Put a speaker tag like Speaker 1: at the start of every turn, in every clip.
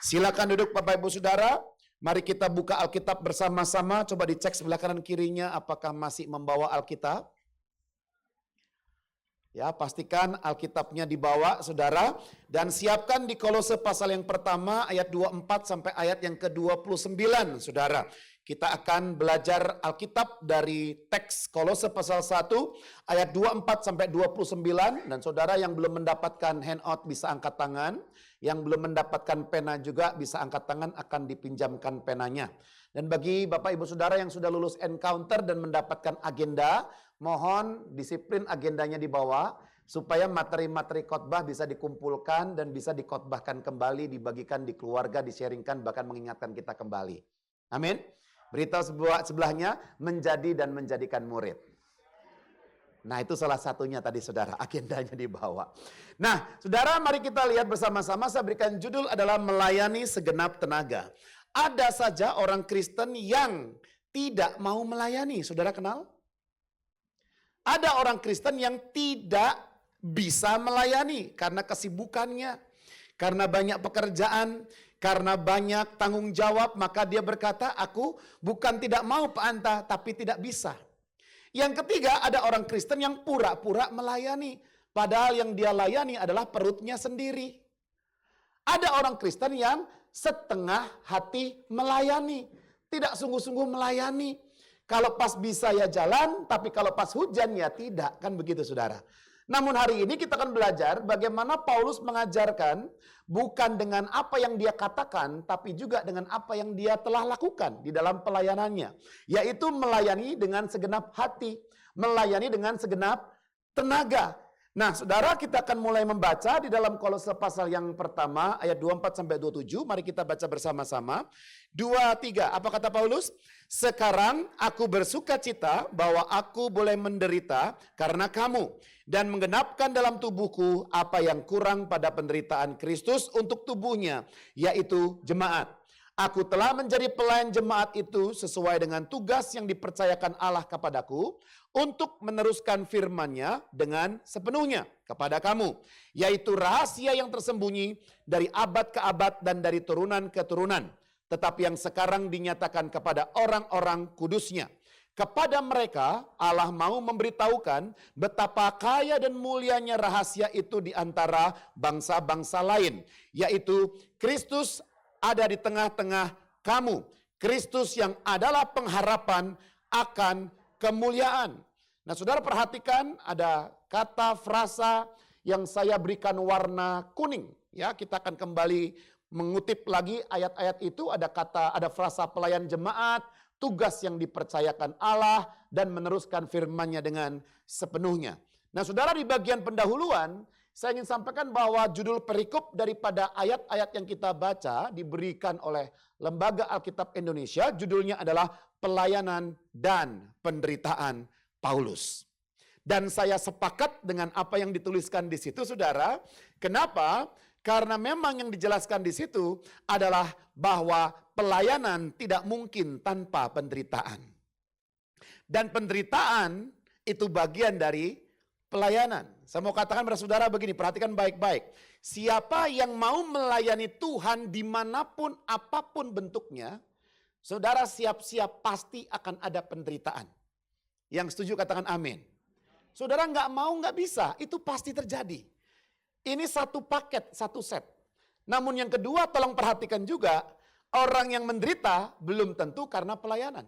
Speaker 1: Silakan duduk Bapak Ibu Saudara. Mari kita buka Alkitab bersama-sama. Coba dicek sebelah kanan kirinya apakah masih membawa Alkitab. Ya, pastikan Alkitabnya dibawa Saudara. Dan siapkan di Kolose pasal yang pertama ayat 24 sampai ayat yang ke-29 Saudara. Kita akan belajar Alkitab dari teks Kolose pasal 1 ayat 24 sampai 29. Dan saudara yang belum mendapatkan handout bisa angkat tangan. Yang belum mendapatkan pena juga bisa angkat tangan, akan dipinjamkan penanya. Dan bagi Bapak Ibu Saudara yang sudah lulus encounter dan mendapatkan agenda, mohon disiplin agendanya dibawa supaya materi-materi khotbah bisa dikumpulkan dan bisa dikhotbahkan kembali, dibagikan di keluarga, di-sharingkan, bahkan mengingatkan kita kembali. Amin. Beritahu sebelahnya, menjadi dan menjadikan murid. Nah, itu salah satunya tadi saudara, agendanya dibawa. Nah, saudara, mari kita lihat bersama-sama. Saya berikan judul adalah melayani segenap tenaga. Ada saja orang Kristen yang tidak mau melayani. Saudara kenal? Ada orang Kristen yang tidak bisa melayani karena kesibukannya, karena banyak pekerjaan, karena banyak tanggung jawab, maka dia berkata, aku bukan tidak mau Pak Anta, tapi tidak bisa. Yang ketiga, ada orang Kristen yang pura-pura melayani, padahal yang dia layani adalah perutnya sendiri. Ada orang Kristen yang setengah hati melayani, tidak sungguh-sungguh melayani. Kalau pas bisa ya jalan, tapi kalau pas hujan ya tidak, kan begitu saudara. Namun hari ini kita akan belajar bagaimana Paulus mengajarkan bukan dengan apa yang dia katakan, tapi juga dengan apa yang dia telah lakukan di dalam pelayanannya. Yaitu melayani dengan segenap hati, melayani dengan segenap tenaga. Nah saudara, kita akan mulai membaca di dalam Kolose pasal yang pertama ayat 24-27. Mari kita baca bersama-sama. 2-3, apa kata Paulus? Sekarang aku bersuka cita bahwa aku boleh menderita karena kamu, dan menggenapkan dalam tubuhku apa yang kurang pada penderitaan Kristus untuk tubuhnya, yaitu jemaat. Aku telah menjadi pelayan jemaat itu sesuai dengan tugas yang dipercayakan Allah kepadaku untuk meneruskan firman-Nya dengan sepenuhnya kepada kamu, yaitu rahasia yang tersembunyi dari abad ke abad dan dari turunan ke turunan, tetapi yang sekarang dinyatakan kepada orang-orang kudus-Nya. Kepada mereka Allah mau memberitahukan betapa kaya dan mulianya rahasia itu di antara bangsa-bangsa lain, yaitu Kristus ada di tengah-tengah kamu. Kristus yang adalah pengharapan akan kemuliaan. Nah saudara perhatikan ada kata frasa yang saya berikan warna kuning. Ya, kita akan kembali mengutip lagi ayat-ayat itu, ada frasa pelayan jemaat, tugas yang dipercayakan Allah, dan meneruskan firman-Nya dengan sepenuhnya. Nah saudara, di bagian pendahuluan, saya ingin sampaikan bahwa judul perikop daripada ayat-ayat yang kita baca diberikan oleh Lembaga Alkitab Indonesia, judulnya adalah Pelayanan dan Penderitaan Paulus. Dan saya sepakat dengan apa yang dituliskan di situ saudara. Kenapa? Karena memang yang dijelaskan di situ adalah bahwa pelayanan tidak mungkin tanpa penderitaan. Dan penderitaan itu bagian dari pelayanan. Saya mau katakan kepada saudara begini, perhatikan baik-baik. Siapa yang mau melayani Tuhan dimanapun apapun bentuknya, saudara siap-siap pasti akan ada penderitaan. Yang setuju katakan amin. Saudara nggak mau nggak bisa, itu pasti terjadi. Ini satu paket, satu set. Namun yang kedua tolong perhatikan juga, orang yang menderita belum tentu karena pelayanan.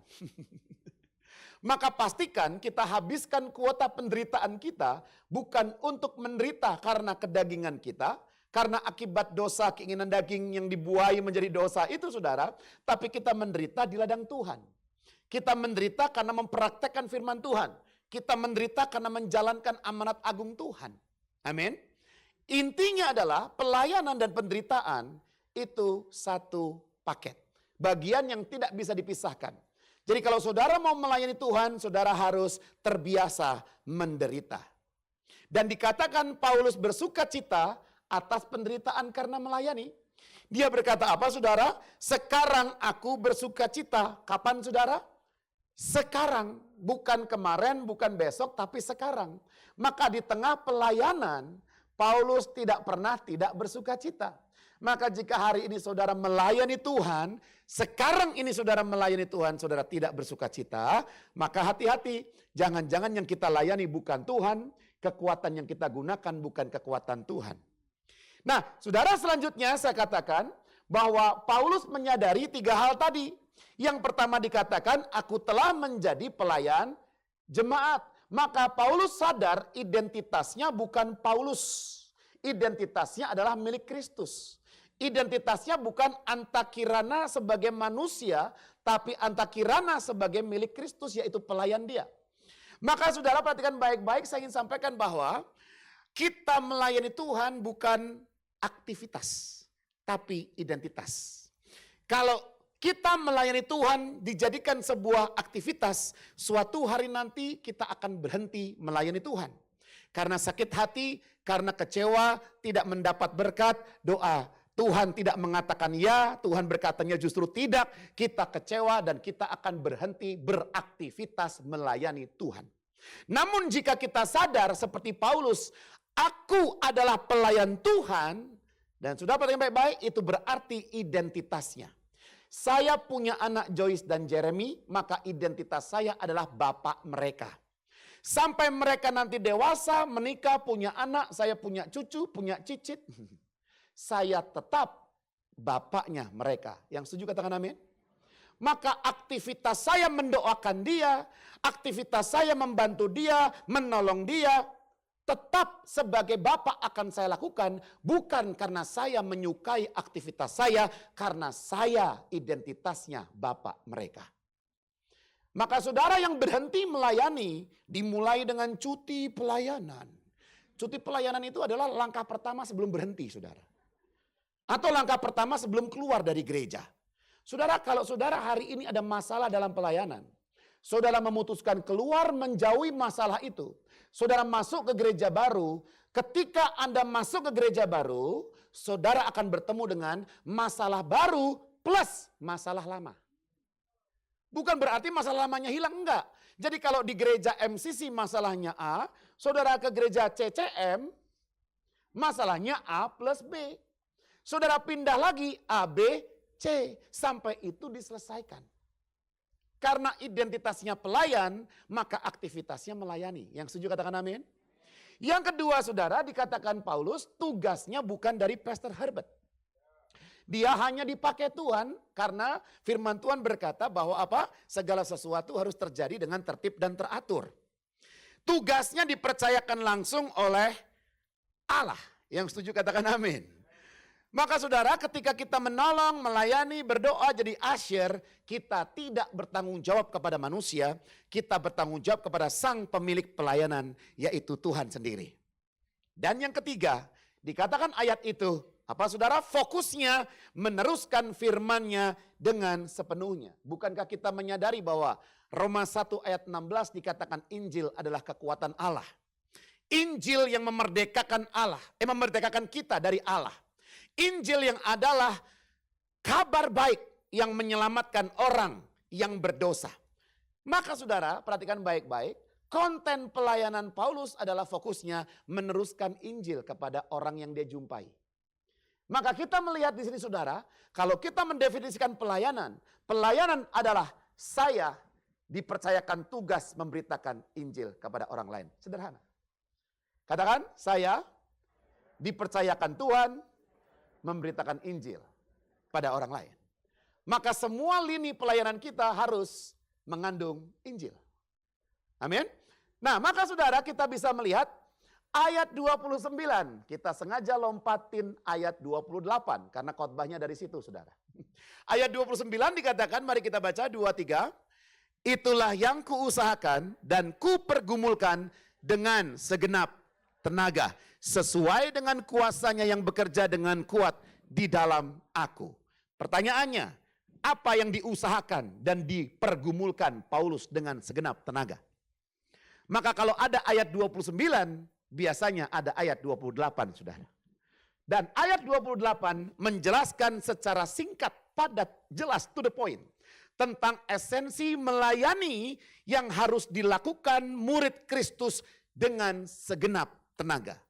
Speaker 1: Maka pastikan kita habiskan kuota penderitaan kita bukan untuk menderita karena kedagingan kita, karena akibat dosa keinginan daging yang dibuai menjadi dosa itu saudara, tapi kita menderita di ladang Tuhan. Kita menderita karena mempraktekkan firman Tuhan. Kita menderita karena menjalankan amanat agung Tuhan. Amin. Intinya adalah pelayanan dan penderitaan itu satu paket. Bagian yang tidak bisa dipisahkan. Jadi kalau saudara mau melayani Tuhan, saudara harus terbiasa menderita. Dan dikatakan Paulus bersuka cita atas penderitaan karena melayani. Dia berkata apa saudara? Sekarang aku bersuka cita. Kapan saudara? Sekarang, bukan kemarin, bukan besok, tapi sekarang. Maka di tengah pelayanan, Paulus tidak pernah tidak bersuka cita. Maka jika hari ini saudara melayani Tuhan, sekarang ini saudara melayani Tuhan, saudara tidak bersuka cita, maka hati-hati. Jangan-jangan yang kita layani bukan Tuhan, kekuatan yang kita gunakan bukan kekuatan Tuhan. Nah, saudara, selanjutnya saya katakan bahwa Paulus menyadari 3 hal tadi. Yang pertama dikatakan, aku telah menjadi pelayan jemaat. Maka Paulus sadar identitasnya bukan Paulus. Identitasnya adalah milik Kristus. Identitasnya bukan Antakirana sebagai manusia, tapi Antakirana sebagai milik Kristus, yaitu pelayan dia. Maka saudara perhatikan baik-baik, saya ingin sampaikan bahwa kita melayani Tuhan bukan aktivitas, tapi identitas. Kalau kita melayani Tuhan dijadikan sebuah aktivitas, suatu hari nanti kita akan berhenti melayani Tuhan. Karena sakit hati, karena kecewa, tidak mendapat berkat, doa Tuhan tidak mengatakan ya, Tuhan berkatanya justru tidak, kita kecewa dan kita akan berhenti beraktivitas melayani Tuhan. Namun jika kita sadar seperti Paulus, aku adalah pelayan Tuhan, dan sudah perhatikan baik-baik, itu berarti identitasnya. Saya punya anak Joyce dan Jeremy, maka identitas saya adalah bapak mereka. Sampai mereka nanti dewasa, menikah, punya anak, saya punya cucu, punya cicit. Saya tetap bapaknya mereka. Yang setuju katakan amin? Maka aktivitas saya mendoakan dia, aktivitas saya membantu dia, menolong dia, tetap sebagai bapak akan saya lakukan. Bukan karena saya menyukai aktivitas saya, karena saya identitasnya bapak mereka. Maka saudara yang berhenti melayani dimulai dengan cuti pelayanan. Cuti pelayanan itu adalah langkah pertama sebelum berhenti, saudara. Atau langkah pertama sebelum keluar dari gereja. Saudara, kalau saudara hari ini ada masalah dalam pelayanan, saudara memutuskan keluar menjauhi masalah itu, saudara masuk ke gereja baru, ketika Anda masuk ke gereja baru, saudara akan bertemu dengan masalah baru plus masalah lama. Bukan berarti masalah lamanya hilang, enggak. Jadi kalau di gereja MCC masalahnya A, saudara ke gereja CCM, masalahnya A plus B. Saudara pindah lagi A, B, C, sampai itu diselesaikan. Karena identitasnya pelayan, maka aktivitasnya melayani. Yang setuju katakan amin? Yang kedua saudara, dikatakan Paulus tugasnya bukan dari Pastor Herbert. Dia hanya dipakai Tuhan karena firman Tuhan berkata bahwa apa? Segala sesuatu harus terjadi dengan tertib dan teratur. Tugasnya dipercayakan langsung oleh Allah. Yang setuju katakan amin. Maka saudara, ketika kita menolong, melayani, berdoa jadi asyir, kita tidak bertanggung jawab kepada manusia, kita bertanggung jawab kepada sang pemilik pelayanan, yaitu Tuhan sendiri. Dan yang ketiga, dikatakan ayat itu, apa saudara? Fokusnya meneruskan firman-Nya dengan sepenuhnya. Bukankah kita menyadari bahwa Roma 1 ayat 16 dikatakan Injil adalah kekuatan Allah. Injil yang memerdekakan Allah, memerdekakan kita dari Allah. Injil yang adalah kabar baik yang menyelamatkan orang yang berdosa. Maka saudara, perhatikan baik-baik, konten pelayanan Paulus adalah fokusnya meneruskan Injil kepada orang yang dia jumpai. Maka kita melihat di sini saudara, kalau kita mendefinisikan pelayanan, pelayanan adalah saya dipercayakan tugas memberitakan Injil kepada orang lain. Sederhana. Katakan, saya dipercayakan Tuhan memberitakan Injil pada orang lain. Maka semua lini pelayanan kita harus mengandung Injil. Amin. Nah, maka saudara kita bisa melihat ayat 29, kita sengaja lompatin ayat 28 karena khotbahnya dari situ saudara. Ayat 29 dikatakan, mari kita baca 2-3. Itulah yang kuusahakan dan kupergumulkan dengan segenap tenaga, sesuai dengan kuasanya yang bekerja dengan kuat di dalam aku. Pertanyaannya, apa yang diusahakan dan dipergumulkan Paulus dengan segenap tenaga? Maka kalau ada ayat 29, biasanya ada ayat 28, saudara. Dan ayat 28 menjelaskan secara singkat, padat, jelas, to the point. Tentang esensi melayani yang harus dilakukan murid Kristus dengan segenap tenaga.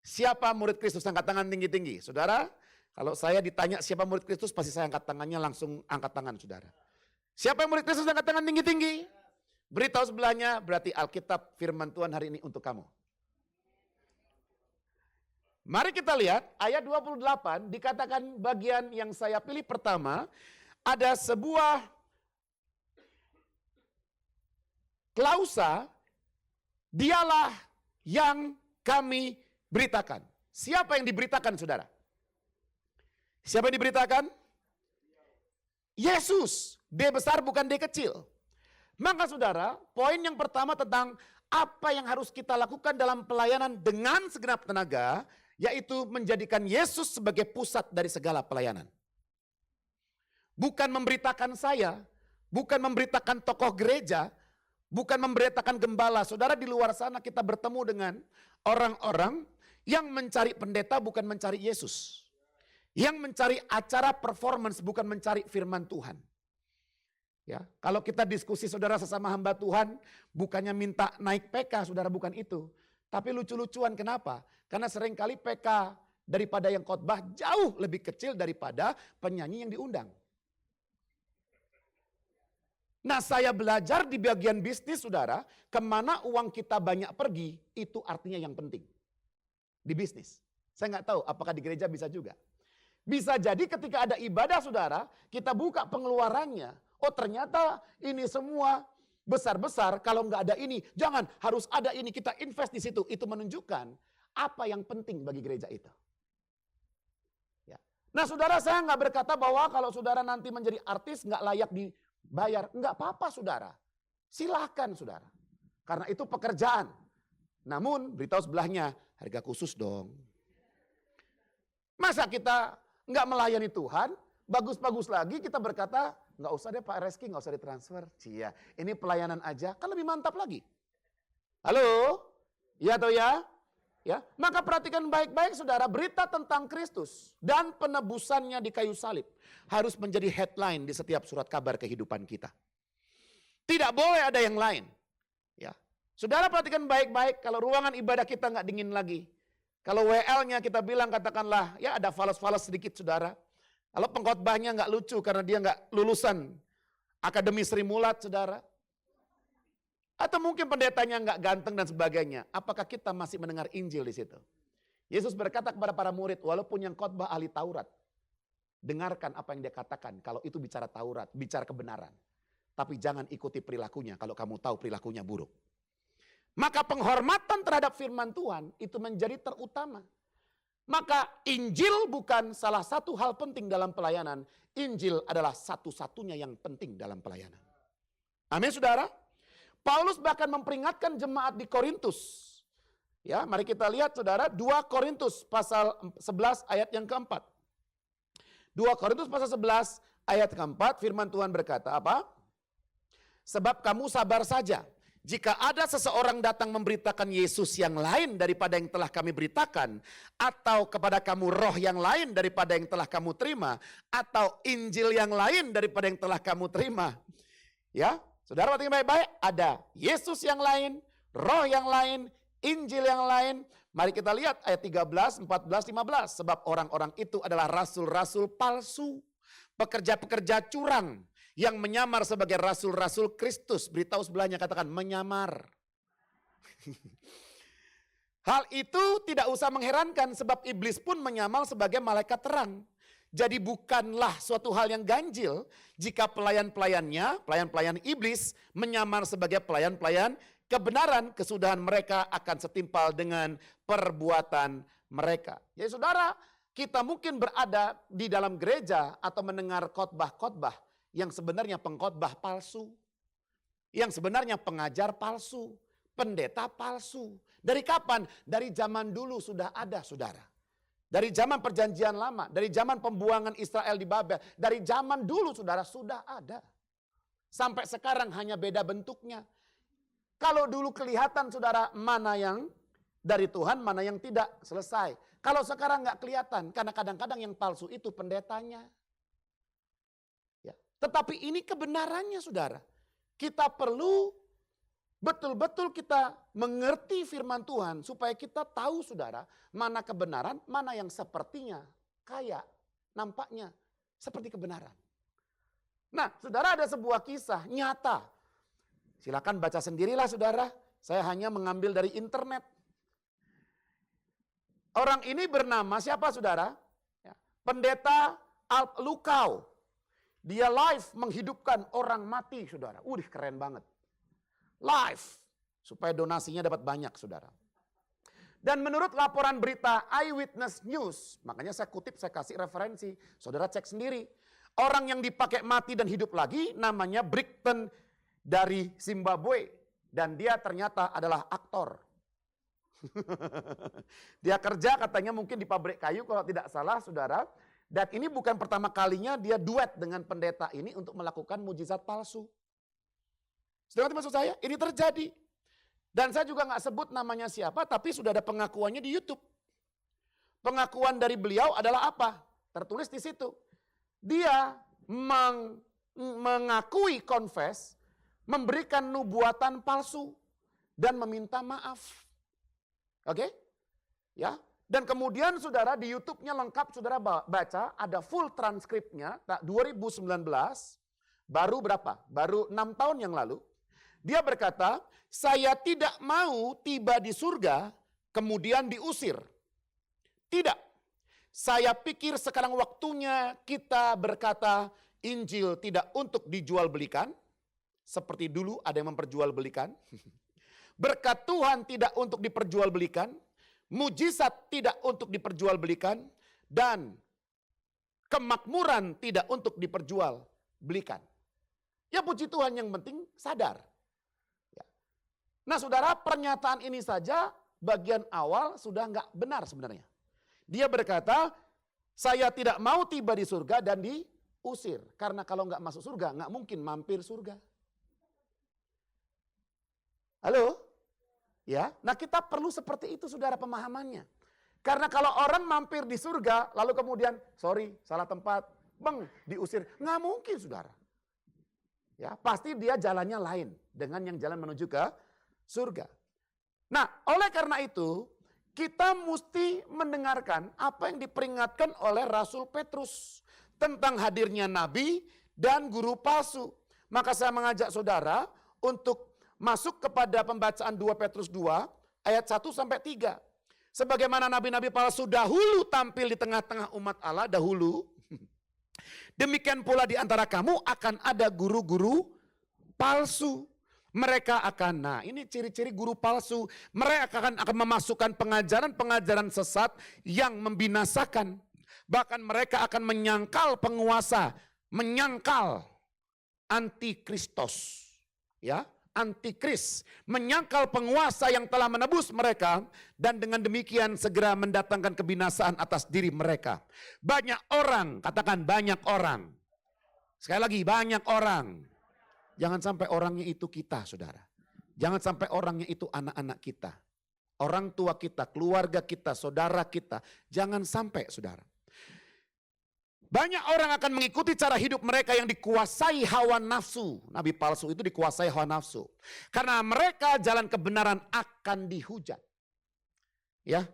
Speaker 1: Siapa murid Kristus? Angkat tangan tinggi-tinggi. Saudara, Kalau saya ditanya siapa murid Kristus, pasti saya angkat tangannya, langsung angkat tangan saudara. Siapa yang murid Kristus, angkat tangan tinggi-tinggi. Beritahu sebelahnya, berarti Alkitab firman Tuhan hari ini untuk kamu. Mari kita lihat ayat 28, dikatakan bagian yang saya pilih pertama, ada sebuah klausa, dialah yang kami beritakan. Siapa yang diberitakan saudara? Siapa yang diberitakan? Yesus. D besar bukan D kecil. Maka saudara, poin yang pertama tentang apa yang harus kita lakukan dalam pelayanan dengan segenap tenaga, yaitu menjadikan Yesus sebagai pusat dari segala pelayanan. Bukan memberitakan saya, bukan memberitakan tokoh gereja, bukan memberitakan gembala. Saudara, di luar sana kita bertemu dengan orang-orang yang mencari pendeta bukan mencari Yesus. Yang mencari acara performance bukan mencari firman Tuhan. Ya, kalau kita diskusi saudara sesama hamba Tuhan, bukannya minta naik PK, saudara, bukan itu. Tapi lucu-lucuan, kenapa? Karena seringkali PK daripada yang khotbah jauh lebih kecil daripada penyanyi yang diundang. Nah, saya belajar di bagian bisnis saudara, kemana uang kita banyak pergi, itu artinya yang penting. Di bisnis. Saya nggak tahu apakah di gereja bisa juga. Bisa jadi ketika ada ibadah saudara, kita buka pengeluarannya. Oh ternyata ini semua besar-besar, kalau nggak ada ini, jangan harus ada ini, kita invest di situ. Itu menunjukkan apa yang penting bagi gereja itu. Ya. Nah saudara, saya nggak berkata bahwa kalau saudara nanti menjadi artis nggak layak dibayar. Nggak apa-apa saudara. Silahkan saudara. Karena itu pekerjaan. Namun beritahu sebelahnya, harga khusus dong. Masa kita nggak melayani Tuhan, bagus-bagus lagi kita berkata, nggak usah deh Pak Reski, nggak usah ditransfer. Cia, ini pelayanan aja, kan lebih mantap lagi. Halo? Ya atau ya? Ya, maka perhatikan baik-baik saudara, berita tentang Kristus dan penebusannya di kayu salib harus menjadi headline di setiap surat kabar kehidupan kita. Tidak boleh ada yang lain. Ya, saudara perhatikan baik-baik, kalau ruangan ibadah kita nggak dingin lagi. Kalau WL-nya kita bilang katakanlah, ya ada fales-fales sedikit saudara. Kalau pengkhotbahnya nggak lucu karena dia nggak lulusan Akademi Sri Mulat saudara. Atau mungkin pendetanya nggak ganteng dan sebagainya. Apakah kita masih mendengar Injil di situ? Yesus berkata kepada para murid, walaupun yang khotbah ahli Taurat, dengarkan apa yang dia katakan. Kalau itu bicara Taurat, bicara kebenaran. Tapi jangan ikuti perilakunya kalau kamu tahu perilakunya buruk. Maka penghormatan terhadap firman Tuhan itu menjadi terutama. Maka Injil bukan salah satu hal penting dalam pelayanan. Injil adalah satu-satunya yang penting dalam pelayanan. Amin saudara. Paulus bahkan memperingatkan jemaat di Korintus. Ya, mari kita lihat saudara, 2 Korintus pasal 11 ayat yang keempat. 2 Korintus pasal 11 ayat keempat, firman Tuhan berkata apa? Sebab kamu sabar saja. Jika ada seseorang datang memberitakan Yesus yang lain daripada yang telah kami beritakan, atau kepada kamu roh yang lain daripada yang telah kamu terima, atau Injil yang lain daripada yang telah kamu terima. Ya, saudara perhatikan baik-baik, ada Yesus yang lain, roh yang lain, Injil yang lain. Mari kita lihat ayat 13, 14, 15. Sebab orang-orang itu adalah rasul-rasul palsu, pekerja-pekerja curang, yang menyamar sebagai rasul-rasul Kristus. Beritahu sebelahnya, katakan menyamar. Hal itu tidak usah mengherankan sebab iblis pun menyamar sebagai malaikat terang. Jadi bukanlah suatu hal yang ganjil jika pelayan-pelayannya, pelayan-pelayan iblis menyamar sebagai pelayan-pelayan kebenaran, kesudahan mereka akan setimpal dengan perbuatan mereka. Jadi saudara, kita mungkin berada di dalam gereja atau mendengar khotbah-khotbah yang sebenarnya pengkhotbah palsu, yang sebenarnya pengajar palsu, pendeta palsu. Dari kapan? Dari zaman dulu sudah ada saudara. Dari zaman perjanjian lama, dari zaman pembuangan Israel di Babel, dari zaman dulu saudara sudah ada. Sampai sekarang hanya beda bentuknya. Kalau dulu kelihatan saudara mana yang dari Tuhan, mana yang tidak, selesai. Kalau sekarang nggak kelihatan, karena kadang-kadang yang palsu itu pendetanya. Tetapi ini kebenarannya saudara. Kita perlu betul-betul kita mengerti firman Tuhan supaya kita tahu saudara mana kebenaran, mana yang sepertinya kayak nampaknya seperti kebenaran. Nah, saudara, ada sebuah kisah nyata. Silakan baca sendirilah saudara. Saya hanya mengambil dari internet. Orang ini bernama siapa saudara? Pendeta Alp Lukau. Dia live menghidupkan orang mati saudara. Keren banget. Live. Supaya donasinya dapat banyak saudara. Dan menurut laporan berita Eyewitness News, makanya saya kutip, saya kasih referensi. Saudara cek sendiri. Orang yang dipakai mati dan hidup lagi namanya Brighton dari Zimbabwe. Dan dia ternyata adalah aktor. Dia kerja katanya mungkin di pabrik kayu kalau tidak salah saudara. Dan ini bukan pertama kalinya dia duet dengan pendeta ini untuk melakukan mujizat palsu. Saudara maksud saya, ini terjadi. Dan saya juga nggak sebut namanya siapa, tapi sudah ada pengakuannya di YouTube. Pengakuan dari beliau adalah apa? Tertulis di situ. Dia mengakui confess, memberikan nubuatan palsu dan meminta maaf. Oke? Ya. Dan kemudian saudara di YouTube-nya lengkap saudara baca, ada full transkripnya 2019, baru berapa? Baru 6 tahun yang lalu. Dia berkata, saya tidak mau tiba di surga kemudian diusir. Tidak. Saya pikir sekarang waktunya kita berkata Injil tidak untuk dijual belikan. Seperti dulu ada yang memperjual belikan. Berkat Tuhan tidak untuk diperjual belikan. Mujizat tidak untuk diperjual belikan. Dan kemakmuran tidak untuk diperjual belikan. Ya puji Tuhan, yang penting sadar. Nah saudara, pernyataan ini saja bagian awal sudah nggak benar sebenarnya. Dia berkata, saya tidak mau tiba di surga dan diusir. Karena kalau nggak masuk surga, nggak mungkin mampir surga. Halo? Ya, nah kita perlu seperti itu saudara pemahamannya. Karena kalau orang mampir di surga, lalu kemudian, sorry, salah tempat, diusir. Nggak mungkin saudara. Ya, pasti dia jalannya lain dengan yang jalan menuju ke surga. Nah, oleh karena itu, kita mesti mendengarkan apa yang diperingatkan oleh Rasul Petrus tentang hadirnya nabi dan guru palsu. Maka saya mengajak saudara untuk masuk kepada pembacaan 2 Petrus 2 ayat 1 sampai 3. Sebagaimana nabi-nabi palsu dahulu tampil di tengah-tengah umat Allah dahulu, demikian pula di antara kamu akan ada guru-guru palsu. Mereka akan, nah ini ciri-ciri guru palsu, mereka akan memasukkan pengajaran-pengajaran sesat yang membinasakan. Bahkan mereka akan menyangkal penguasa, menyangkal antikristos, ya, antikris, menyangkal penguasa yang telah menebus mereka dan dengan demikian segera mendatangkan kebinasaan atas diri mereka. Banyak orang, katakan banyak orang. Sekali lagi banyak orang. Jangan sampai orangnya itu kita, saudara. Jangan sampai orangnya itu anak-anak kita. Orang tua kita, keluarga kita, saudara kita. Jangan sampai, saudara. Banyak orang akan mengikuti cara hidup mereka yang dikuasai hawa nafsu. Nabi palsu itu dikuasai hawa nafsu. Karena mereka jalan kebenaran akan dihujat. Ya,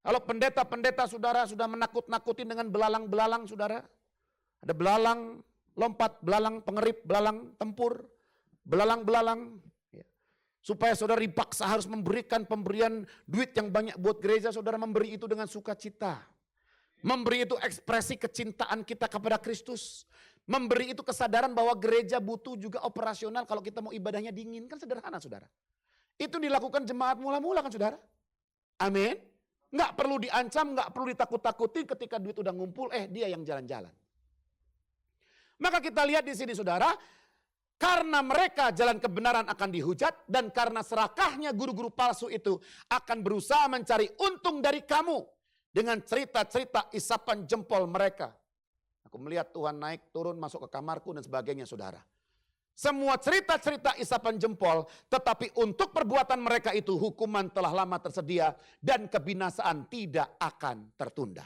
Speaker 1: kalau pendeta-pendeta saudara sudah menakut-nakuti dengan belalang-belalang saudara. Ada belalang lompat, belalang pengerip, belalang tempur, belalang-belalang. Ya. Supaya saudara dipaksa harus memberikan pemberian duit yang banyak buat gereja, saudara memberi itu dengan sukacita. Memberi itu ekspresi kecintaan kita kepada Kristus. Memberi itu kesadaran bahwa gereja butuh juga operasional kalau kita mau ibadahnya dingin. Kan sederhana saudara. Itu dilakukan jemaat mula-mula kan saudara. Amin. Nggak perlu diancam, nggak perlu ditakut-takuti ketika duit udah ngumpul, dia yang jalan-jalan. Maka kita lihat di sini saudara, karena mereka jalan kebenaran akan dihujat dan karena serakahnya guru-guru palsu itu akan berusaha mencari untung dari kamu dengan cerita-cerita isapan jempol mereka. Aku melihat Tuhan naik turun masuk ke kamarku dan sebagainya saudara. Semua cerita-cerita isapan jempol, tetapi untuk perbuatan mereka itu hukuman telah lama tersedia dan kebinasaan tidak akan tertunda.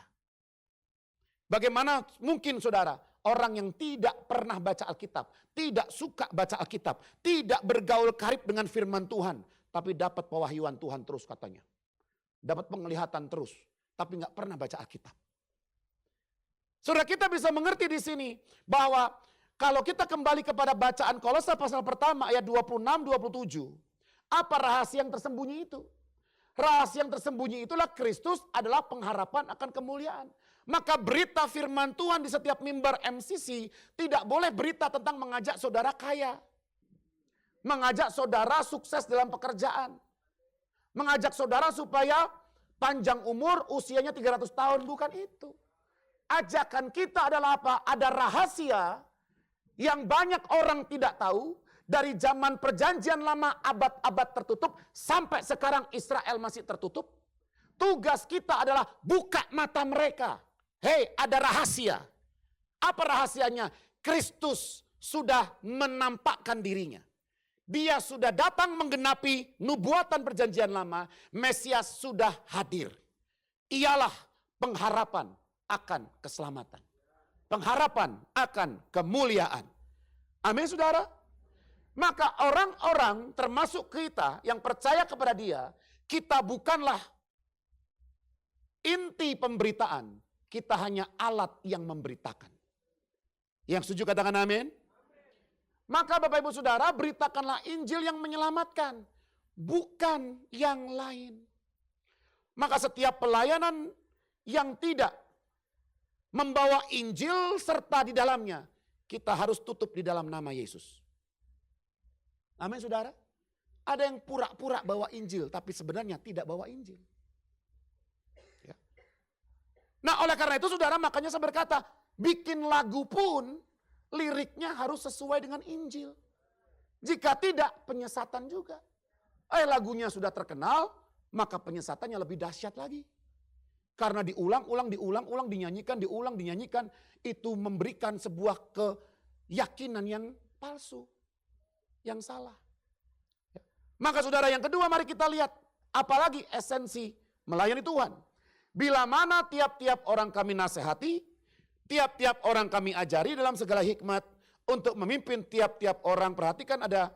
Speaker 1: Bagaimana mungkin saudara? Orang yang tidak pernah baca Alkitab, tidak suka baca Alkitab, tidak bergaul karib dengan firman Tuhan, tapi dapat pewahyuan Tuhan terus katanya. Dapat penglihatan terus, tapi nggak pernah baca Alkitab. Saudara, kita bisa mengerti di sini bahwa kalau kita kembali kepada bacaan Kolose pasal pertama ayat 26-27, apa rahasia yang tersembunyi itu? Rahasia yang tersembunyi itulah Kristus adalah pengharapan akan kemuliaan. Maka berita firman Tuhan di setiap mimbar MCC tidak boleh berita tentang mengajak saudara kaya. Mengajak saudara sukses dalam pekerjaan. Mengajak saudara supaya panjang umur, usianya 300 tahun, bukan itu. Ajakan kita adalah apa? Ada rahasia yang banyak orang tidak tahu. Dari zaman perjanjian lama abad-abad tertutup sampai sekarang Israel masih tertutup. Tugas kita adalah buka mata mereka. Hei, ada rahasia. Apa rahasianya? Kristus sudah menampakkan dirinya. Dia sudah datang menggenapi nubuatan perjanjian lama. Mesias sudah hadir. Ialah pengharapan akan keselamatan. Pengharapan akan kemuliaan. Amin, saudara. Maka orang-orang termasuk kita yang percaya kepada dia, kita bukanlah inti pemberitaan. Kita hanya alat yang memberitakan. Yang setuju katakan amin. Maka Bapak Ibu Saudara, beritakanlah Injil yang menyelamatkan. Bukan yang lain. Maka setiap pelayanan yang tidak membawa Injil serta di dalamnya, kita harus tutup di dalam nama Yesus. Amin, saudara. Ada yang pura-pura bawa Injil, tapi sebenarnya tidak bawa Injil. Ya. Nah, oleh karena itu saudara, makanya saya berkata, bikin lagu pun liriknya harus sesuai dengan Injil. Jika tidak, penyesatan juga. Lagunya sudah terkenal, maka penyesatannya lebih dahsyat lagi. Karena diulang-ulang, dinyanyikan, itu memberikan sebuah keyakinan yang palsu. Yang salah. Maka saudara, yang kedua mari kita lihat apalagi esensi melayani Tuhan. Bila mana tiap-tiap orang kami nasihati, tiap-tiap orang kami ajari dalam segala hikmat untuk memimpin tiap-tiap orang. Perhatikan ada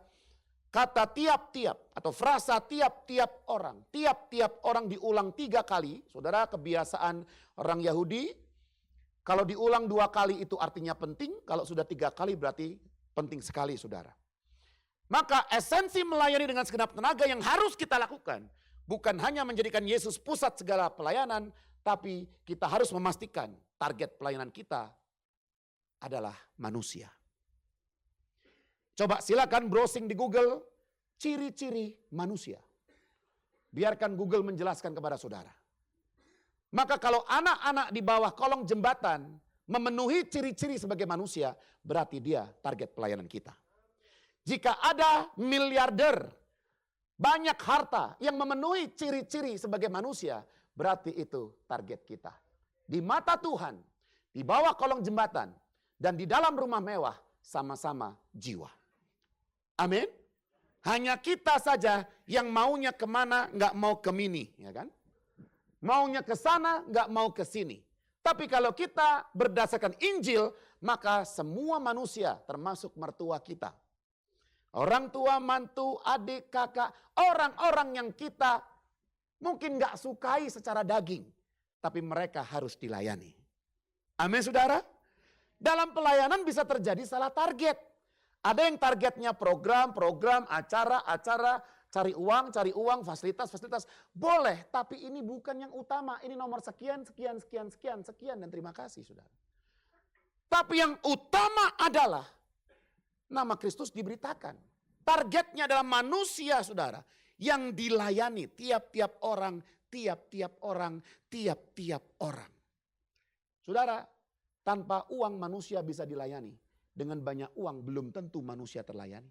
Speaker 1: kata tiap-tiap atau frasa tiap-tiap orang. Tiap-tiap orang diulang 3 kali. Saudara, kebiasaan orang Yahudi, kalau diulang 2 kali itu artinya penting, kalau sudah 3 kali berarti penting sekali, saudara. Maka esensi melayani dengan segenap tenaga yang harus kita lakukan, bukan hanya menjadikan Yesus pusat segala pelayanan, tapi kita harus memastikan target pelayanan kita adalah manusia. Coba silakan browsing di Google, ciri-ciri manusia. Biarkan Google menjelaskan kepada saudara. Maka kalau anak-anak di bawah kolong jembatan memenuhi ciri-ciri sebagai manusia, berarti dia target pelayanan kita. Jika ada miliarder, banyak harta yang memenuhi ciri-ciri sebagai manusia, berarti itu target kita. Di mata Tuhan, di bawah kolong jembatan, dan di dalam rumah mewah, sama-sama jiwa. Amin. Hanya kita saja yang maunya kemana, nggak mau ke mini, ya kan? Maunya ke sana, nggak mau ke sini. Tapi kalau kita berdasarkan Injil, maka semua manusia, termasuk mertua kita, orang tua, mantu, adik, kakak, orang-orang yang kita mungkin gak sukai secara daging. Tapi mereka harus dilayani. Amin, saudara. Dalam pelayanan bisa terjadi salah target. Ada yang targetnya program, acara, cari uang, fasilitas. Boleh, tapi ini bukan yang utama. Ini nomor sekian, dan terima kasih, saudara. Tapi yang utama adalah nama Kristus diberitakan. Targetnya adalah manusia, saudara. Yang dilayani tiap-tiap orang. Saudara, tanpa uang manusia bisa dilayani. Dengan banyak uang belum tentu manusia terlayani.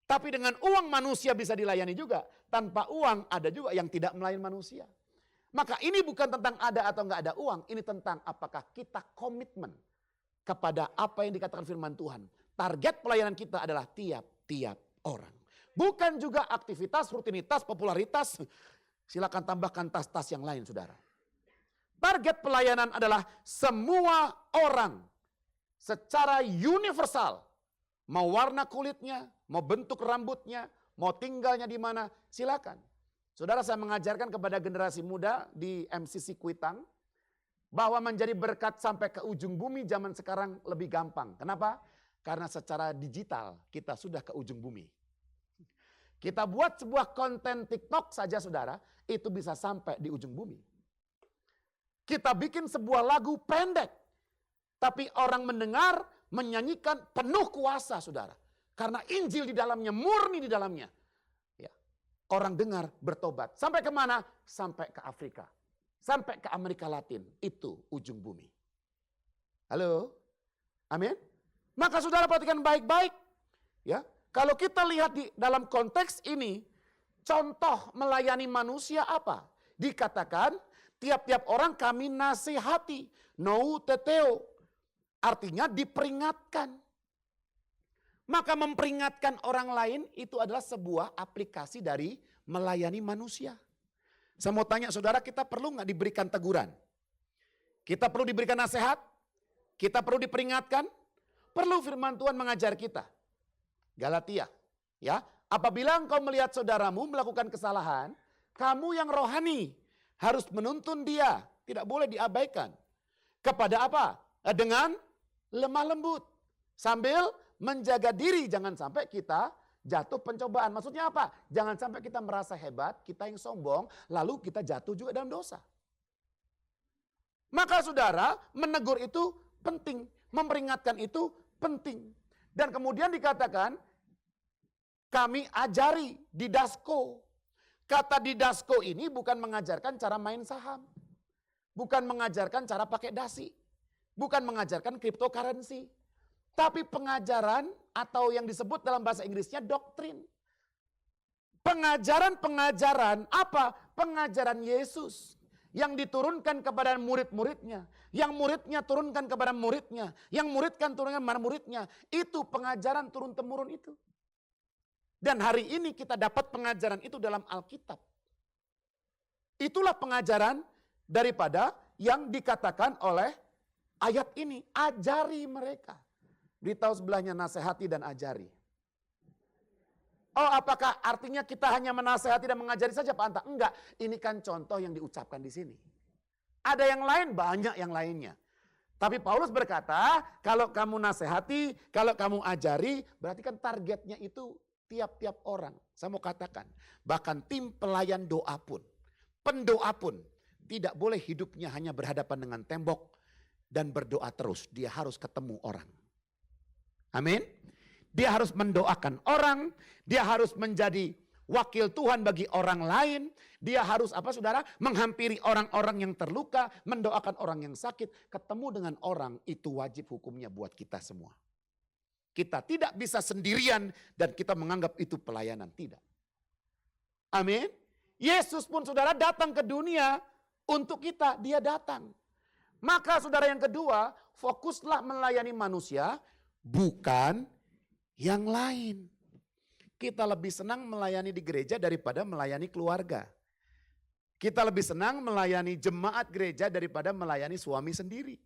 Speaker 1: Tapi dengan uang manusia bisa dilayani juga. Tanpa uang ada juga yang tidak melayani manusia. Maka ini bukan tentang ada atau enggak ada uang. Ini tentang apakah kita komitmen kepada apa yang dikatakan firman Tuhan. Target pelayanan kita adalah tiap-tiap orang. Bukan juga aktivitas, rutinitas, popularitas. Silakan tambahkan tas-tas yang lain, saudara. Target pelayanan adalah semua orang secara universal. Mau warna kulitnya, mau bentuk rambutnya, mau tinggalnya di mana, silakan. Saudara, saya mengajarkan kepada generasi muda di MCC Kuitang. bahwa menjadi berkat sampai ke ujung bumi zaman sekarang lebih gampang. Kenapa? Karena secara digital kita sudah ke ujung bumi. Kita buat sebuah konten TikTok saja saudara, itu bisa sampai di ujung bumi. Kita bikin sebuah lagu pendek, tapi orang mendengar, menyanyikan penuh kuasa saudara. Karena Injil di dalamnya, murni di dalamnya. Ya. Orang dengar bertobat. Sampai kemana? Sampai ke Afrika. Sampai ke Amerika Latin, itu ujung bumi. Halo? Amin? Maka saudara perhatikan baik-baik. Ya, kalau kita lihat di dalam konteks ini, contoh melayani manusia apa? Dikatakan, tiap-tiap orang kami nasihati, nou teteo. Artinya diperingatkan. Maka memperingatkan orang lain itu adalah sebuah aplikasi dari melayani manusia. Saya mau tanya saudara, kita perlu nggak diberikan teguran? Kita perlu diberikan nasihat? Kita perlu diperingatkan? Perlu firman Tuhan mengajar kita. Galatia, ya, apabila engkau melihat saudaramu melakukan kesalahan, kamu yang rohani harus menuntun dia, tidak boleh diabaikan. Kepada apa? Dengan lemah lembut, sambil menjaga diri, jangan sampai kita jatuh pencobaan. Maksudnya apa? Jangan sampai kita merasa hebat, kita yang sombong, lalu kita jatuh juga dalam dosa. Maka saudara, menegur itu penting, memperingatkan itu penting. Dan kemudian dikatakan, kami ajari didasko. Kata didasko ini bukan mengajarkan cara main saham. Bukan mengajarkan cara pakai dasi. Bukan mengajarkan cryptocurrency. Tapi pengajaran atau yang disebut dalam bahasa Inggrisnya doktrin. Pengajaran-pengajaran apa? Pengajaran Yesus. Yang diturunkan kepada murid-muridnya. Yang muridnya turunkan kepada muridnya. Yang muridkan turunkan kepada muridnya. Itu pengajaran turun-temurun itu. Dan hari ini kita dapat pengajaran itu dalam Alkitab. Itulah pengajaran daripada yang dikatakan oleh ayat ini. Ajari mereka. Beritahu sebelahnya, nasihati dan ajari. Oh, apakah artinya kita hanya menasihati dan mengajari saja Pak Anta? Enggak, ini kan contoh yang diucapkan di sini. Ada yang lain, banyak yang lainnya. Tapi Paulus berkata, kalau kamu nasihati, kalau kamu ajari, berarti kan targetnya itu tiap-tiap orang. Saya mau katakan, bahkan tim pelayan doa pun, pendoa pun, tidak boleh hidupnya hanya berhadapan dengan tembok dan berdoa terus. Dia harus ketemu orang. Amin. Dia harus mendoakan orang, dia harus menjadi wakil Tuhan bagi orang lain, dia harus apa saudara? Menghampiri orang-orang yang terluka, mendoakan orang yang sakit, ketemu dengan orang itu wajib hukumnya buat kita semua. Kita tidak bisa sendirian dan kita menganggap itu pelayanan, tidak. Amin. Yesus pun saudara datang ke dunia untuk kita, dia datang. Maka saudara yang kedua, fokuslah melayani manusia, bukan yang lain. Kita lebih senang melayani di gereja daripada melayani keluarga. Kita lebih senang melayani jemaat gereja daripada melayani suami sendiri.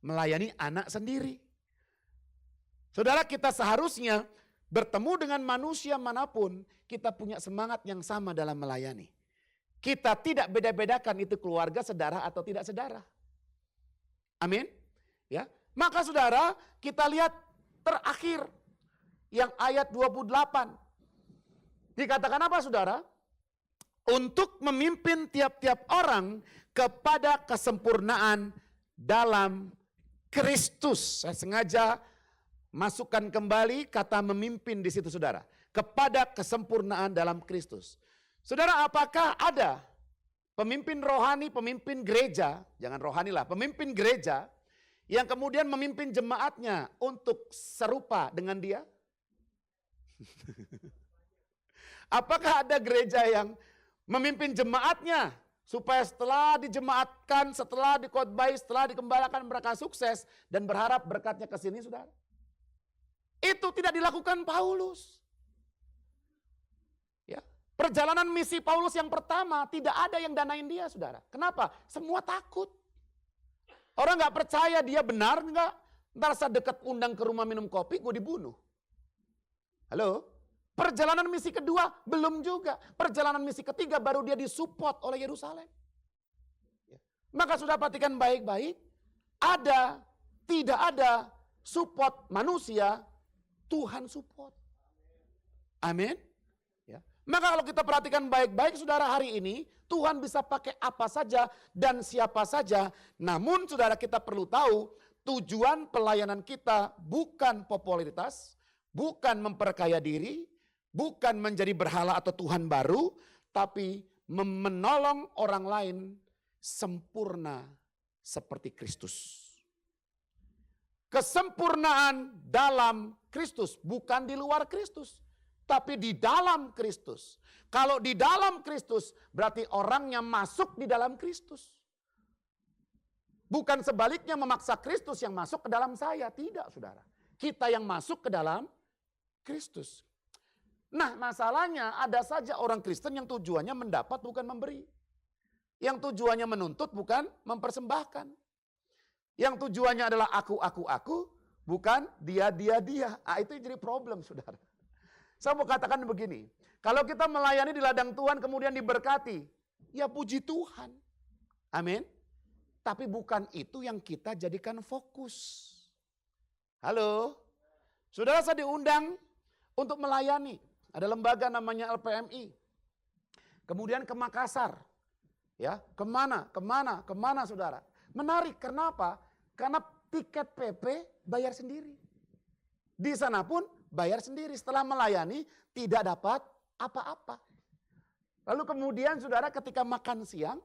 Speaker 1: Melayani anak sendiri. Saudara, kita seharusnya bertemu dengan manusia manapun, kita punya semangat yang sama dalam melayani. Kita tidak beda-bedakan itu keluarga, saudara atau tidak saudara. Amin. Ya. Maka saudara, kita lihat terakhir yang ayat 28. Dikatakan apa saudara? Untuk memimpin tiap-tiap orang kepada kesempurnaan dalam Kristus. Saya sengaja masukkan kembali kata memimpin di situ saudara. Kepada kesempurnaan dalam Kristus. Saudara, apakah ada pemimpin rohani, pemimpin gereja, jangan rohani lah, pemimpin gereja yang kemudian memimpin jemaatnya untuk serupa dengan dia? Apakah ada gereja yang memimpin jemaatnya supaya setelah dijemaatkan, setelah dikhotbahi, setelah dikembalakan mereka sukses dan berharap berkatnya ke sini saudara? Itu tidak dilakukan Paulus. Ya, perjalanan misi Paulus yang pertama tidak ada yang danain dia saudara. Kenapa? Semua takut. Orang gak percaya dia benar enggak. Ntar saya dekat undang ke rumah minum kopi, gue dibunuh. Halo? Perjalanan misi kedua belum juga. Perjalanan misi ketiga baru dia disupport oleh Yerusalem. Maka sudah perhatikan baik-baik, tidak ada support manusia, Tuhan support. Amin. Ya. Maka kalau kita perhatikan baik-baik saudara, hari ini Tuhan bisa pakai apa saja dan siapa saja. Namun saudara, kita perlu tahu tujuan pelayanan kita bukan popularitas, bukan memperkaya diri, bukan menjadi berhala atau Tuhan baru, tapi menolong orang lain sempurna seperti Kristus. Kesempurnaan dalam Kristus, bukan di luar Kristus, tapi di dalam Kristus. Kalau di dalam Kristus, berarti orangnya masuk di dalam Kristus. Bukan sebaliknya memaksa Kristus yang masuk ke dalam saya, tidak saudara. Kita yang masuk ke dalam Kristus. Nah, masalahnya ada saja orang Kristen yang tujuannya mendapat bukan memberi. Yang tujuannya menuntut bukan mempersembahkan. Yang tujuannya adalah aku, bukan dia. Ah, itu jadi problem saudara. Saya mau katakan begini, kalau kita melayani di ladang Tuhan kemudian diberkati, ya puji Tuhan. Amin. Tapi bukan itu yang kita jadikan fokus. Halo, saudara, saya diundang untuk melayani. Ada lembaga namanya LPMI. Kemudian ke Makassar. Ya, kemana saudara. Menarik, kenapa? Karena tiket PP bayar sendiri. Di sana pun bayar sendiri. Setelah melayani tidak dapat apa-apa. Lalu kemudian saudara ketika makan siang,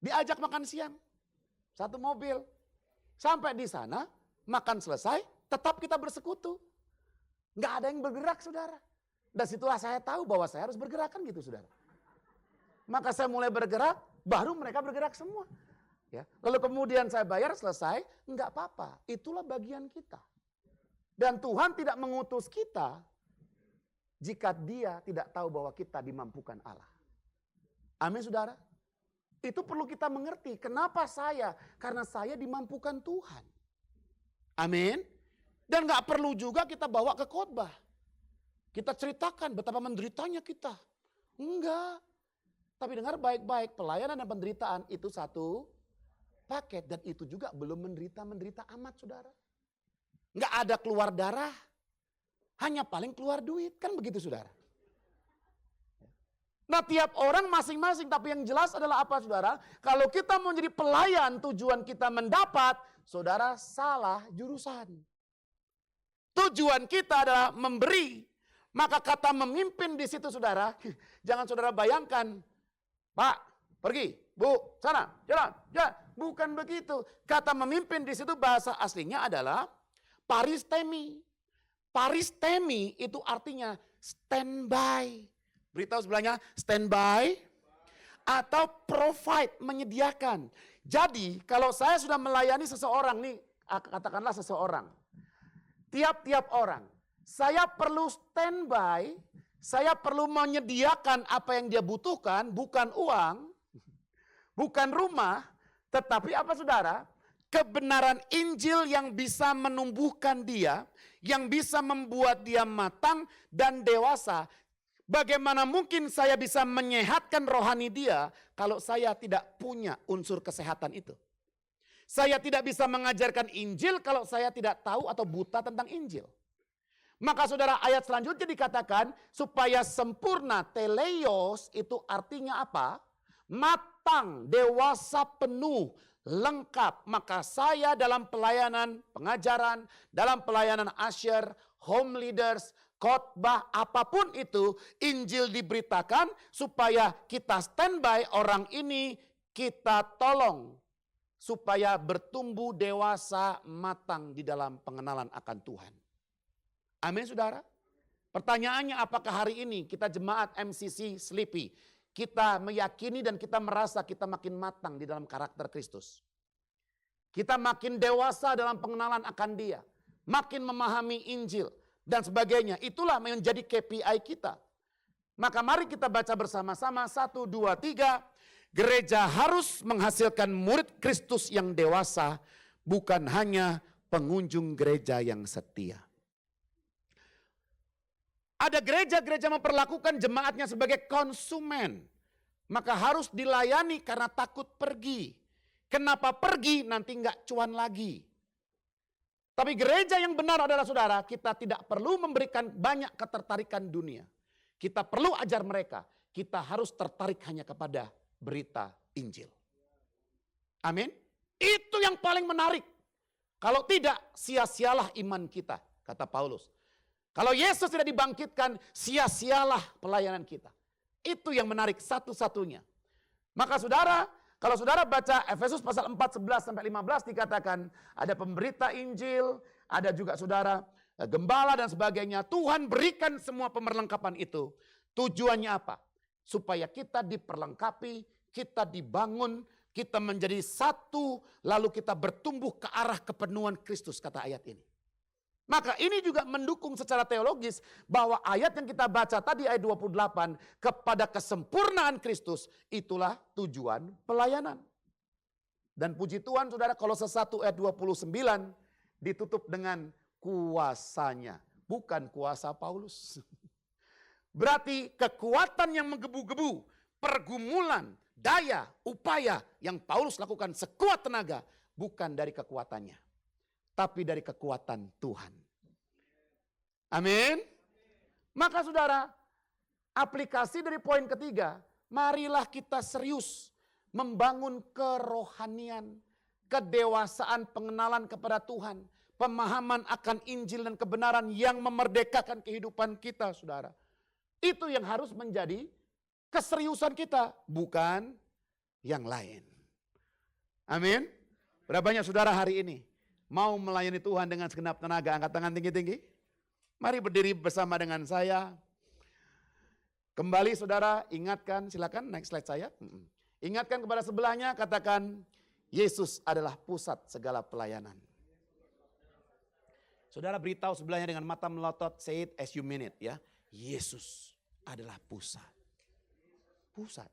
Speaker 1: diajak makan siang. Satu mobil. Sampai di sana, makan selesai, tetap kita bersekutu. Nggak ada yang bergerak saudara. Dan situlah saya tahu bahwa saya harus bergerak kan gitu saudara. Maka saya mulai bergerak, baru mereka bergerak semua. Ya. Lalu kemudian saya bayar selesai, enggak apa-apa. Itulah bagian kita. Dan Tuhan tidak mengutus kita jika Dia tidak tahu bahwa kita dimampukan Allah. Amin saudara. Itu perlu kita mengerti. Kenapa saya? Karena saya dimampukan Tuhan. Amin. Dan enggak perlu juga kita bawa ke khotbah. Kita ceritakan betapa menderitanya kita. Enggak. Tapi dengar baik-baik, pelayanan dan penderitaan itu satu paket. Dan itu juga belum menderita-menderita amat saudara. Nggak ada keluar darah, hanya paling keluar duit. Kan begitu saudara. Nah tiap orang masing-masing, tapi yang jelas adalah apa saudara? Kalau kita mau jadi pelayan, tujuan kita mendapat, saudara salah jurusan. Tujuan kita adalah memberi. Maka kata memimpin di situ saudara, jangan saudara bayangkan, Pak, pergi, Bu, sana, jalan. Bukan begitu. Kata memimpin di situ bahasa aslinya adalah paristemi. Paristemi itu artinya standby. Beritahu sebelahnya standby atau provide, menyediakan. Jadi kalau saya sudah melayani seseorang nih, katakanlah seseorang. Tiap-tiap orang, saya perlu standby. Saya perlu menyediakan apa yang dia butuhkan, bukan uang, bukan rumah, tetapi apa saudara? Kebenaran Injil yang bisa menumbuhkan dia, yang bisa membuat dia matang dan dewasa. Bagaimana mungkin saya bisa menyehatkan rohani dia kalau saya tidak punya unsur kesehatan itu? Saya tidak bisa mengajarkan Injil kalau saya tidak tahu atau buta tentang Injil. Maka saudara, ayat selanjutnya dikatakan supaya sempurna, teleios itu artinya apa? Matang, dewasa penuh, lengkap. Maka saya dalam pelayanan pengajaran, dalam pelayanan asyir, home leaders, khotbah, apapun itu, Injil diberitakan supaya kita standby orang ini, kita tolong. Supaya bertumbuh dewasa matang di dalam pengenalan akan Tuhan. Amin saudara. Pertanyaannya apakah hari ini kita jemaat MCC Sleepy, kita meyakini dan kita merasa kita makin matang di dalam karakter Kristus. Kita makin dewasa dalam pengenalan akan Dia. Makin memahami Injil dan sebagainya. Itulah menjadi KPI kita. Maka mari kita baca bersama-sama 1, 2, 3. Gereja harus menghasilkan murid Kristus yang dewasa, bukan hanya pengunjung gereja yang setia. Ada gereja-gereja memperlakukan jemaatnya sebagai konsumen. Maka harus dilayani karena takut pergi. Kenapa pergi nanti nggak cuan lagi. Tapi gereja yang benar adalah saudara, kita tidak perlu memberikan banyak ketertarikan dunia. Kita perlu ajar mereka, kita harus tertarik hanya kepada berita Injil. Amin. Itu yang paling menarik. Kalau tidak, sia-sialah iman kita, kata Paulus. Kalau Yesus tidak dibangkitkan, sia-sialah pelayanan kita. Itu yang menarik satu-satunya. Maka saudara, kalau saudara baca Efesus pasal 4, 11 sampai 15 dikatakan ada pemberita Injil, ada juga saudara gembala dan sebagainya. Tuhan berikan semua pemerlengkapan itu. Tujuannya apa? Supaya kita diperlengkapi, kita dibangun, kita menjadi satu, lalu kita bertumbuh ke arah kepenuhan Kristus, kata ayat ini. Maka ini juga mendukung secara teologis bahwa ayat yang kita baca tadi ayat 28, kepada kesempurnaan Kristus, itulah tujuan pelayanan. Dan puji Tuhan saudara, Kolose 1 ayat 29 ditutup dengan kuasanya, bukan kuasa Paulus. Berarti kekuatan yang menggebu-gebu, pergumulan, daya, upaya yang Paulus lakukan sekuat tenaga, bukan dari kekuatannya, tapi dari kekuatan Tuhan. Amin. Maka saudara, aplikasi dari poin ketiga, marilah kita serius membangun kerohanian, kedewasaan pengenalan kepada Tuhan, pemahaman akan Injil dan kebenaran yang memerdekakan kehidupan kita, saudara. Itu yang harus menjadi keseriusan kita, bukan yang lain. Amin. Berapa banyak saudara hari ini mau melayani Tuhan dengan segenap tenaga? Angkat tangan tinggi-tinggi. Mari berdiri bersama dengan saya. Kembali saudara, ingatkan, silakan next slide saya. Ingatkan kepada sebelahnya, katakan, Yesus adalah pusat segala pelayanan. Saudara beritahu sebelahnya dengan mata melotot, say it as you mean it ya. Yesus adalah pusat. Pusat.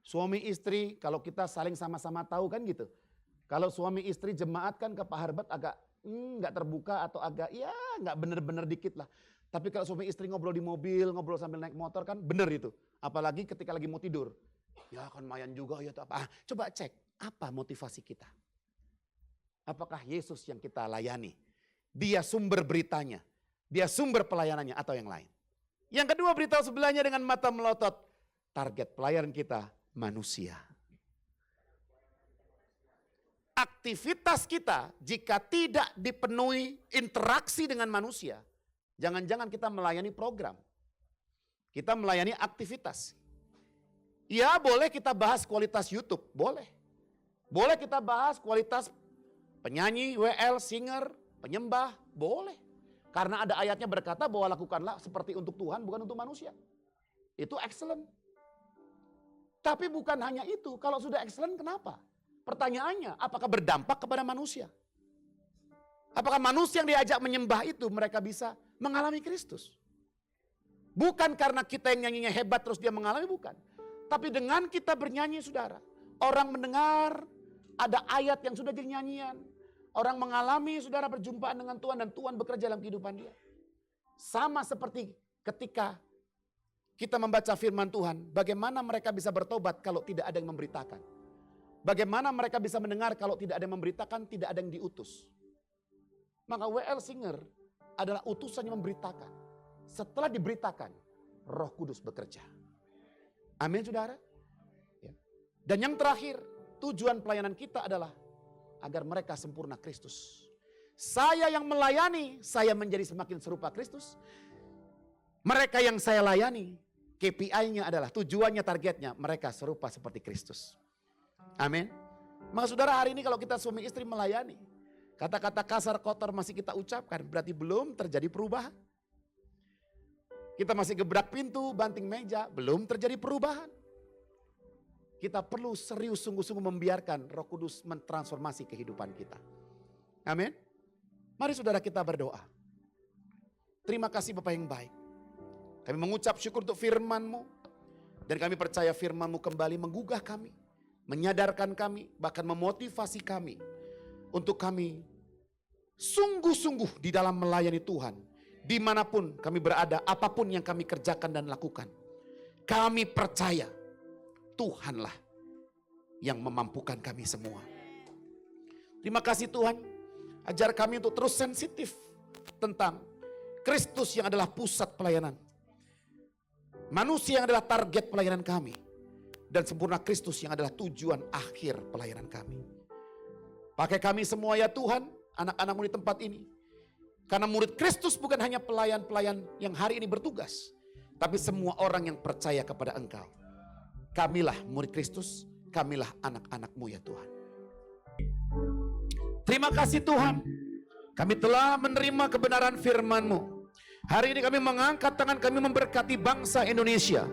Speaker 1: Suami istri, kalau kita saling sama-sama tahu kan gitu. Kalau suami istri jemaat kan ke Pak Harbat agak nggak terbuka atau agak ya nggak bener-bener dikit lah. Tapi kalau suami istri ngobrol di mobil, ngobrol sambil naik motor kan bener itu. Apalagi ketika lagi mau tidur. Ya kan lumayan juga ya apa. Coba cek apa motivasi kita. Apakah Yesus yang kita layani? Dia sumber beritanya. Dia sumber pelayanannya atau yang lain. Yang kedua beritahu sebelahnya dengan mata melotot. Target pelayanan kita manusia. Aktivitas kita jika tidak dipenuhi interaksi dengan manusia, jangan-jangan kita melayani program. Kita melayani aktivitas. Ya boleh kita bahas kualitas YouTube, boleh. Boleh kita bahas kualitas penyanyi, WL, singer, penyembah, boleh. Karena ada ayatnya berkata bahwa lakukanlah seperti untuk Tuhan, bukan untuk manusia. Itu excellent. Tapi bukan hanya itu, kalau sudah excellent kenapa? Pertanyaannya, apakah berdampak kepada manusia? Apakah manusia yang diajak menyembah itu mereka bisa mengalami Kristus? Bukan karena kita yang nyanyinya hebat terus dia mengalami, bukan. Tapi dengan kita bernyanyi saudara, orang mendengar ada ayat yang sudah jadi nyanyian. Orang mengalami saudara perjumpaan dengan Tuhan dan Tuhan bekerja dalam kehidupan dia. Sama seperti ketika kita membaca firman Tuhan, bagaimana mereka bisa bertobat kalau tidak ada yang memberitakan? Bagaimana mereka bisa mendengar kalau tidak ada yang memberitakan, tidak ada yang diutus? Maka WL Singer adalah utusan yang memberitakan. Setelah diberitakan, Roh Kudus bekerja. Amin saudara. Dan yang terakhir, tujuan pelayanan kita adalah agar mereka sempurna Kristus. Saya yang melayani, saya menjadi semakin serupa Kristus. Mereka yang saya layani, KPI-nya adalah tujuannya, targetnya, mereka serupa seperti Kristus. Amin. Maka saudara hari ini kalau kita suami istri melayani, kata-kata kasar kotor masih kita ucapkan, berarti belum terjadi perubahan. Kita masih gebrak pintu, banting meja, belum terjadi perubahan. Kita perlu serius sungguh-sungguh membiarkan Roh Kudus mentransformasi kehidupan kita. Amin. Mari saudara kita berdoa. Terima kasih Bapa yang baik. Kami mengucap syukur untuk firman-Mu. Dan kami percaya firman-Mu kembali menggugah kami. Menyadarkan kami, bahkan memotivasi kami. Untuk kami sungguh-sungguh di dalam melayani Tuhan. Dimanapun kami berada, apapun yang kami kerjakan dan lakukan. kami percaya Tuhanlah yang memampukan kami semua. Terima kasih Tuhan, ajar kami untuk terus sensitif tentang Kristus yang adalah pusat pelayanan. Manusia yang adalah target pelayanan kami. Dan sempurna Kristus yang adalah tujuan akhir pelayanan kami. Pakai kami semua ya Tuhan, anak-anak-Mu di tempat ini. Karena murid Kristus bukan hanya pelayan-pelayan yang hari ini bertugas, tapi semua orang yang percaya kepada Engkau. Kamilah murid Kristus, kamilah anak-anak-Mu ya Tuhan. Terima kasih Tuhan, kami telah menerima kebenaran firman-Mu. Hari ini kami mengangkat tangan kami memberkati bangsa Indonesia.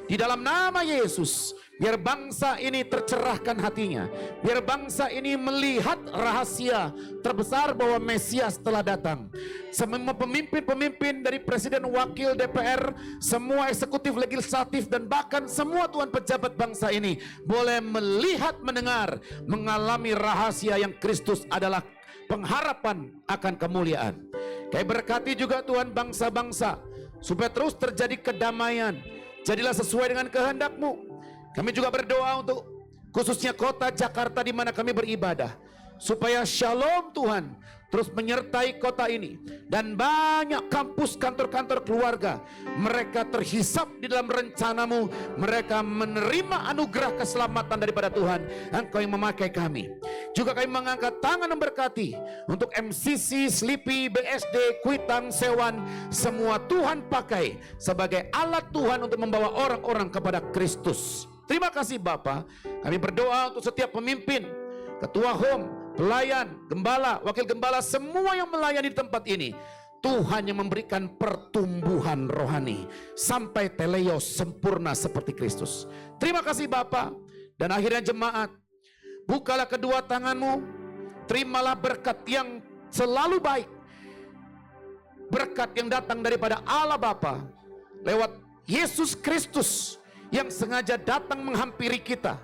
Speaker 1: Di dalam nama Yesus, biar bangsa ini tercerahkan hatinya. Biar bangsa ini melihat rahasia terbesar bahwa Mesias telah datang. Semua pemimpin-pemimpin dari Presiden, Wakil, DPR, semua eksekutif, legislatif, dan bahkan semua tuan pejabat bangsa ini boleh melihat, mendengar, mengalami rahasia yang Kristus adalah pengharapan akan kemuliaan. Kami berkati juga Tuhan bangsa-bangsa supaya terus terjadi kedamaian. Jadilah sesuai dengan kehendak-Mu. Kami juga berdoa untuk khususnya kota Jakarta di mana kami beribadah. Supaya shalom Tuhan terus menyertai kota ini. Dan banyak kampus, kantor-kantor keluarga. Mereka terhisap di dalam rencana-Mu. Mereka menerima anugerah keselamatan daripada Tuhan. Engkau yang memakai kami. Juga kami mengangkat tangan memberkati untuk MCC, Sleepy, BSD, Kuitang, Sewan. Semua Tuhan pakai sebagai alat Tuhan untuk membawa orang-orang kepada Kristus. Terima kasih Bapa. Kami berdoa untuk setiap pemimpin, ketua home, pelayan, gembala, wakil gembala, semua yang melayani di tempat ini. Tuhan yang memberikan pertumbuhan rohani sampai teleos sempurna seperti Kristus. Terima kasih Bapa. Dan akhirnya jemaat, bukalah kedua tangan-Mu, terimalah berkat yang selalu baik. Berkat yang datang daripada Allah Bapa lewat Yesus Kristus yang sengaja datang menghampiri kita,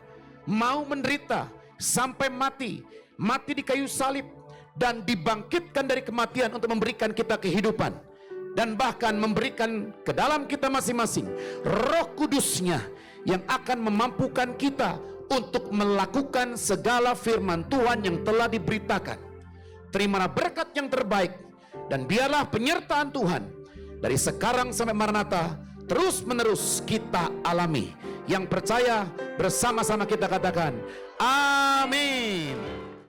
Speaker 1: mau menderita sampai mati, mati di kayu salib, dan dibangkitkan dari kematian untuk memberikan kita kehidupan. Dan bahkan memberikan ke dalam kita masing-masing Roh Kudus-Nya yang akan memampukan kita untuk melakukan segala firman Tuhan yang telah diberitakan. Terimalah berkat yang terbaik, dan biarlah penyertaan Tuhan dari sekarang sampai Maranatha terus menerus kita alami. Yang percaya bersama-sama kita katakan amin.